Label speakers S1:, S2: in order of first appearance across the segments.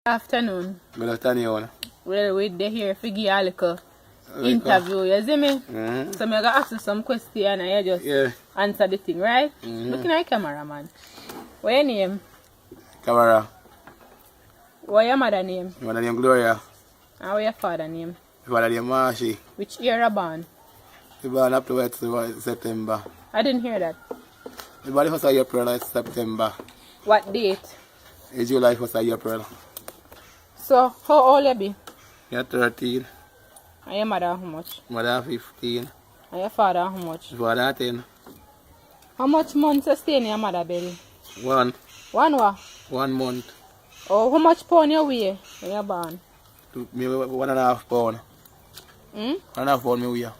S1: Afternoon.
S2: Good afternoon.
S1: Well, we're here for give you a little interview, you see me? So I'm going to ask you some questions and you just answer the thing, right? Looking at the camera, man. What's your name?
S2: Camera.
S1: What's your mother name?
S2: My mother name Gloria.
S1: And what's your father name?
S2: My father name Marshy.
S1: Which year you born?
S2: He born up to September.
S1: I didn't hear that.
S2: He born first of April, like September.
S1: What date?
S2: July 1st of April.
S1: So, how old you be?
S2: You're 13.
S1: And your mother how much?
S2: Mother 15.
S1: And your father how much?
S2: Father 10.
S1: How much months you stay in your mother belly?
S2: 1.
S1: One what?
S2: 1 month.
S1: Oh, how much pound you weigh when you're born?
S2: Me 1.5 pound. 1.5 pound me weigh.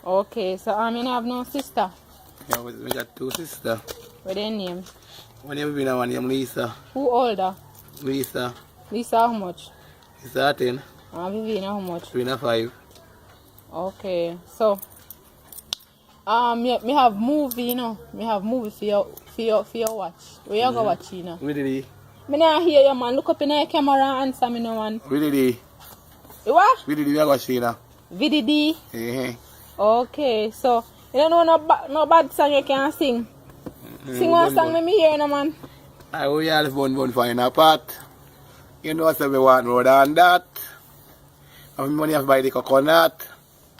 S1: Okay, so you have no sister?
S2: Yeah, we got 2 sisters.
S1: What their name?
S2: One name Vina, one name Lisa.
S1: Who older?
S2: Lisa.
S1: Lisa how much?
S2: Lisa 10.
S1: And Viviana how much?
S2: Vina 5.
S1: Okay, so me have movie, you know. Me have movie for your watch. Where you go watch, you know?
S2: Really?
S1: Me not hear you, man. Look up in your camera and answer me, no man.
S2: Really?
S1: You what?
S2: Really, we are going to see now.
S1: VDD?
S2: Yeah.
S1: Okay, so you don't know no bad song you can sing. Sing one song let me hear, no man.
S2: I will have fun find a pot. You know, so we want more than that. Have money to buy the coconut.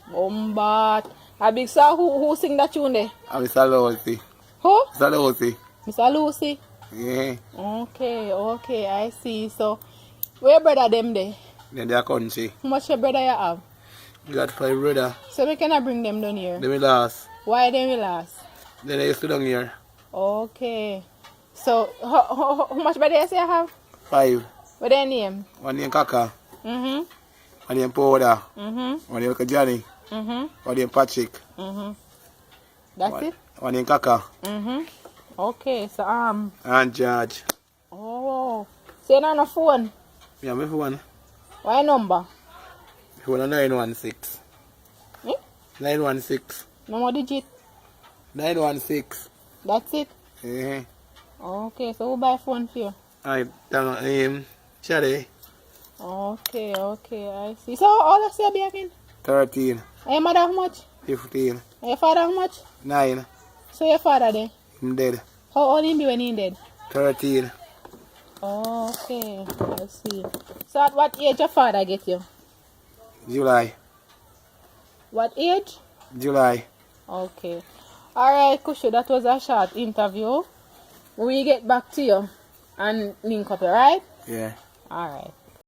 S1: But a big song who sing that tune there?
S2: I'm Mr. Lucy.
S1: Who?
S2: Mr. Lucy.
S1: Mr. Lucy?
S2: Yeah.
S1: Okay, I see. So where brother them there?
S2: Then they are country.
S1: How much your brother you have?
S2: We got 5 brothers.
S1: So we cannot bring them down here.
S2: They will last.
S1: Why they will last?
S2: Then they used to down here.
S1: Okay. So how much brother you say you have?
S2: 5.
S1: What their name?
S2: One name Kaka.
S1: One
S2: name Powder. One name Johnny. One name Patrick.
S1: That's it?
S2: One name Kaka.
S1: Okay, so
S2: And George.
S1: oh. So you don't have a phone?
S2: Yeah, my phone.
S1: Why number?
S2: Phone 916. 916.
S1: No more digit.
S2: 916.
S1: That's it?
S2: Yeah.
S1: Okay, so who buy phone for you?
S2: I name Shade.
S1: Okay, I see. So all of you be again?
S2: 13.
S1: And your mother how much?
S2: 15.
S1: And your father how much?
S2: 9.
S1: So your father there?
S2: I'm dead.
S1: How old he be when he dead?
S2: 13.
S1: Okay, I see. So at what age your father get you?
S2: July.
S1: What age?
S2: July.
S1: Okay. Alright, Kushu, that was a short interview. We get back to you and link up, alright?
S2: Yeah.
S1: Alright.